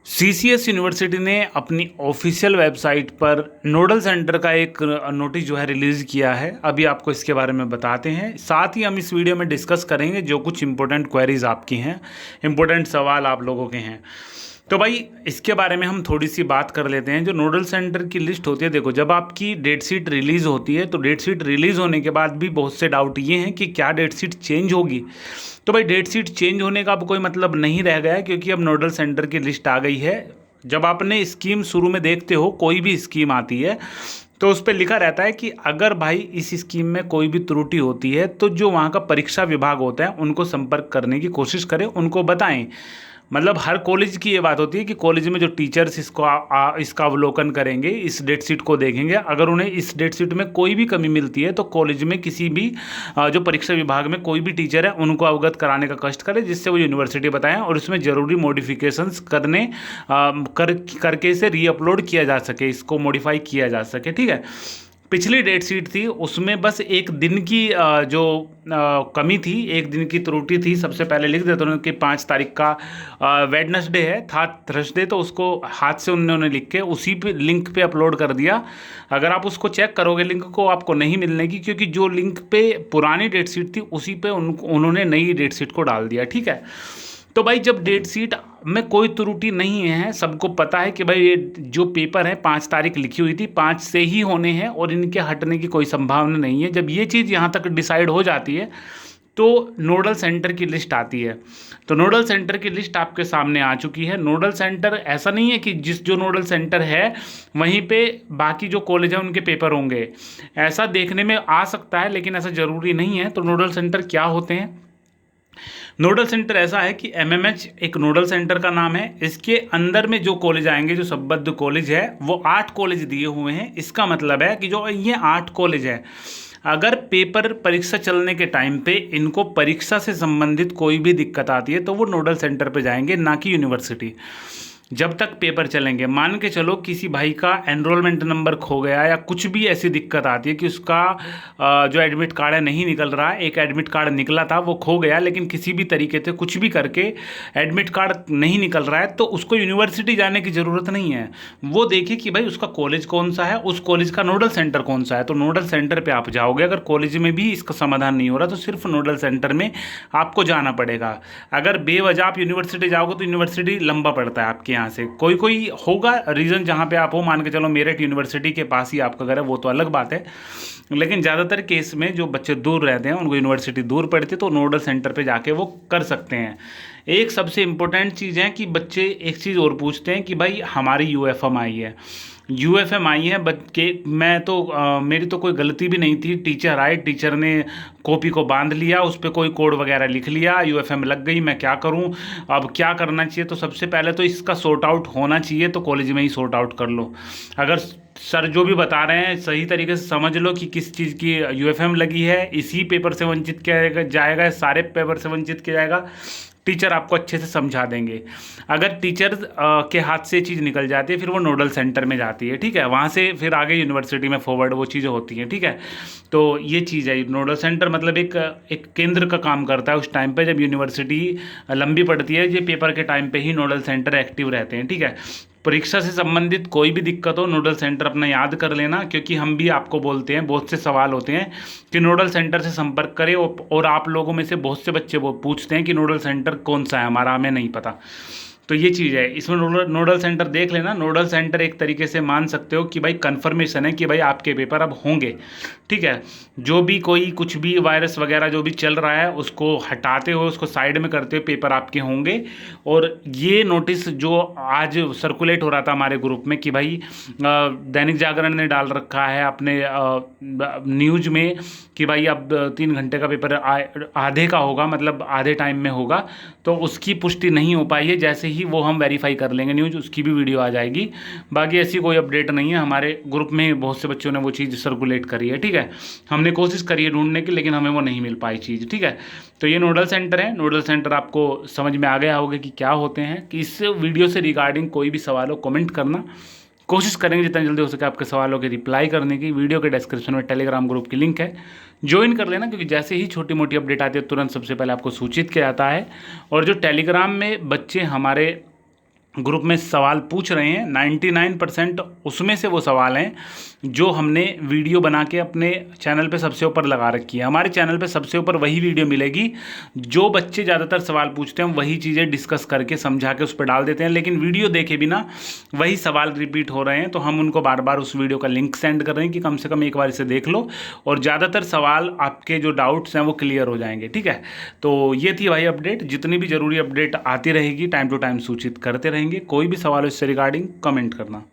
CCS university ने अपनी official website पर नोडल सेंटर का एक नोटिस जो है रिलीज़ किया है। अभी आपको इसके बारे में बताते हैं, साथ ही हम इस वीडियो में डिस्कस करेंगे जो कुछ इंपॉर्टेंट क्वेरीज आपकी हैं, इंपॉर्टेंट सवाल आप लोगों के हैं। तो भाई इसके बारे में हम थोड़ी सी बात कर लेते हैं। जो नोडल सेंटर की लिस्ट होती है, देखो जब आपकी डेट शीट रिलीज़ होती है तो डेट शीट रिलीज़ होने के बाद भी बहुत से डाउट ये हैं कि क्या डेट शीट चेंज होगी। तो भाई डेट शीट चेंज होने का अब कोई मतलब नहीं रह गया है, क्योंकि अब नोडल सेंटर की लिस्ट आ गई है। जब आपने स्कीम शुरू में देखते हो, कोई भी स्कीम आती है तो उस पर लिखा रहता है कि अगर भाई इस स्कीम में कोई भी त्रुटि होती है तो जो वहाँ का परीक्षा विभाग होता है उनको संपर्क करने की कोशिश करें, उनको बताएं। मतलब हर कॉलेज की ये बात होती है कि कॉलेज में जो टीचर्स इसको इसका अवलोकन करेंगे, इस डेट शीट को देखेंगे, अगर उन्हें इस डेट शीट में कोई भी कमी मिलती है तो कॉलेज में किसी भी जो परीक्षा विभाग में कोई भी टीचर है उनको अवगत कराने का कष्ट करें, जिससे वो यूनिवर्सिटी बताएं और इसमें ज़रूरी मॉडिफिकेशंस करके इसे रीअपलोड किया जा सके, इसको मॉडिफाई किया जा सके। ठीक है, पिछली डेट शीट थी उसमें बस एक दिन की जो कमी थी, एक दिन की त्रुटि थी। सबसे पहले लिख देते उन्होंने कि 5 तारीख का वेडनेसडे है, था थर्सडे, तो उसको हाथ से उन्होंने लिख के उसी पे लिंक पे अपलोड कर दिया। अगर आप उसको चेक करोगे लिंक को, आपको नहीं मिलने की, क्योंकि जो लिंक पे पुरानी डेट शीट थी उसी पे उन्होंने नई डेट शीट को डाल दिया। ठीक है, तो भाई जब डेट शीट में कोई त्रुटि नहीं है, सबको पता है कि भाई ये जो पेपर है 5 तारीख लिखी हुई थी, 5 से ही होने हैं और इनके हटने की कोई संभावना नहीं है। जब ये चीज़ यहाँ तक डिसाइड हो जाती है तो नोडल सेंटर की लिस्ट आती है। तो नोडल सेंटर की लिस्ट आपके सामने आ चुकी है। नोडल सेंटर ऐसा नहीं है कि जो नोडल सेंटर है वहीं पे बाकी जो कॉलेज हैं उनके पेपर होंगे, ऐसा देखने में आ सकता है लेकिन ऐसा ज़रूरी नहीं है। तो नोडल सेंटर क्या होते हैं? नोडल सेंटर ऐसा है कि एमएमएच एक नोडल सेंटर का नाम है। इसके अंदर में जो कॉलेज आएंगे, जो संबद्ध कॉलेज है, वो 8 कॉलेज दिए हुए हैं। इसका मतलब है कि जो ये 8 कॉलेज है, अगर पेपर परीक्षा चलने के टाइम पे इनको परीक्षा से संबंधित कोई भी दिक्कत आती है तो वो नोडल सेंटर पे जाएंगे, ना कि यूनिवर्सिटी। जब तक पेपर चलेंगे, मान के चलो किसी भाई का एनरोलमेंट नंबर खो गया या कुछ भी ऐसी दिक्कत आती है कि उसका जो एडमिट कार्ड है नहीं निकल रहा है, एक एडमिट कार्ड निकला था वो खो गया, लेकिन किसी भी तरीके से कुछ भी करके एडमिट कार्ड नहीं निकल रहा है, तो उसको यूनिवर्सिटी जाने की ज़रूरत नहीं है। वो देखिए कि भाई उसका कॉलेज कौन सा है, उस कॉलेज का नोडल सेंटर कौन सा है, तो नोडल सेंटर पर आप जाओगे। अगर कॉलेज में भी इसका समाधान नहीं हो रहा तो सिर्फ नोडल सेंटर में आपको जाना पड़ेगा। अगर बेवजह आप यूनिवर्सिटी जाओगे तो यूनिवर्सिटी लंबा पड़ता है आपके यहाँ से। कोई कोई होगा रीज़न जहाँ पे आप हो, मान के चलो मेरठ यूनिवर्सिटी के पास ही आपका घर है, वो तो अलग बात है, लेकिन ज़्यादातर केस में जो बच्चे दूर रहते हैं उनको यूनिवर्सिटी दूर पड़ती है तो नोडल सेंटर पे जाके वो कर सकते हैं। एक सबसे इम्पोर्टेंट चीज़ है कि बच्चे एक चीज़ और पूछते हैं कि भाई हमारी यूएफएम आई है, यूएफएम आई है बच्चे, मैं तो मेरी तो कोई गलती भी नहीं थी, टीचर आए, टीचर ने कॉपी को बांध लिया, उस पर कोई कोड वगैरह लिख लिया, यूएफएम लग गई, मैं क्या करूं, अब क्या करना चाहिए? तो सबसे पहले तो इसका सॉर्ट आउट होना चाहिए, तो कॉलेज में ही सॉर्ट आउट कर लो। अगर सर जो भी बता रहे हैं सही तरीके से समझ लो कि किस चीज़ की यूएफएम लगी है, इसी पेपर से वंचित किया जाएगा, सारे पेपर से वंचित किया जाएगा, टीचर आपको अच्छे से समझा देंगे। अगर टीचर के हाथ से चीज़ निकल जाती है फिर वो नोडल सेंटर में जाती है। ठीक है, वहाँ से फिर आगे यूनिवर्सिटी में फॉरवर्ड वो चीज़ें होती हैं। ठीक है, तो ये चीज़ है। नोडल सेंटर मतलब एक केंद्र का काम करता है उस टाइम पे जब यूनिवर्सिटी लंबी पड़ती है। ये पेपर के टाइम पे ही नोडल सेंटर एक्टिव रहते हैं। ठीक है, परीक्षा से संबंधित कोई भी दिक्कत हो नोडल सेंटर अपना याद कर लेना, क्योंकि हम भी आपको बोलते हैं, बहुत से सवाल होते हैं कि नोडल सेंटर से संपर्क करें, और आप लोगों में से बहुत से बच्चे वो पूछते हैं कि नोडल सेंटर कौन सा है हमारा, हमें नहीं पता। तो ये चीज़ है, इसमें नोडल सेंटर देख लेना। नोडल सेंटर एक तरीके से मान सकते हो कि भाई कंफर्मेशन है कि भाई आपके पेपर अब होंगे। ठीक है, जो भी कोई कुछ भी वायरस वगैरह जो भी चल रहा है उसको हटाते हो, उसको साइड में करते हुए पेपर आपके होंगे। और ये नोटिस जो आज सर्कुलेट हो रहा था हमारे ग्रुप में कि भाई दैनिक जागरण ने डाल रखा है अपने न्यूज में कि भाई अब 3 घंटे का पेपर आधे का होगा, मतलब आधे टाइम में होगा, तो उसकी पुष्टि नहीं हो पाई है। जैसे ही वो हम वेरीफाई कर लेंगे न्यूज़, उसकी भी वीडियो आ जाएगी। बाकी ऐसी कोई अपडेट नहीं है, हमारे ग्रुप में बहुत से बच्चों ने वो चीज़ सर्कुलेट करी है। ठीक है, हमने कोशिश करी है ढूंढने की, लेकिन हमें वो नहीं मिल पाई चीज़। ठीक है, तो ये नोडल सेंटर है। नोडल सेंटर आपको समझ में आ गया होगा कि क्या होते हैं। कि इस वीडियो से रिगार्डिंग कोई भी सवाल हो कमेंट करना, कोशिश करेंगे जितना जल्दी हो सके आपके सवालों के रिप्लाई करने की। वीडियो के डिस्क्रिप्शन में टेलीग्राम ग्रुप की लिंक है, ज्वाइन कर लेना, क्योंकि जैसे ही छोटी मोटी अपडेट आती है तुरंत सबसे पहले आपको सूचित किया जाता है। और जो टेलीग्राम में बच्चे हमारे ग्रुप में सवाल पूछ रहे हैं 99% उसमें से वो सवाल हैं जो हमने वीडियो बना के अपने चैनल पे सबसे ऊपर लगा रखी है। हमारे चैनल पे सबसे ऊपर वही वीडियो मिलेगी जो बच्चे ज़्यादातर सवाल पूछते हैं, वही चीज़ें डिस्कस करके समझा के उस पर डाल देते हैं। लेकिन वीडियो देखे बिना वही सवाल रिपीट हो रहे हैं, तो हम उनको बार बार उस वीडियो का लिंक सेंड कर रहे हैं कि कम से कम एक बार इसे देख लो और ज़्यादातर सवाल आपके जो डाउट्स हैं वो क्लियर हो जाएंगे। ठीक है, तो ये थी भाई अपडेट। जितनी भी ज़रूरी अपडेट आती रहेगी टाइम टू टाइम सूचित करते रहेंगे। कोई भी सवाल हो इससे रिगार्डिंग कमेंट करना।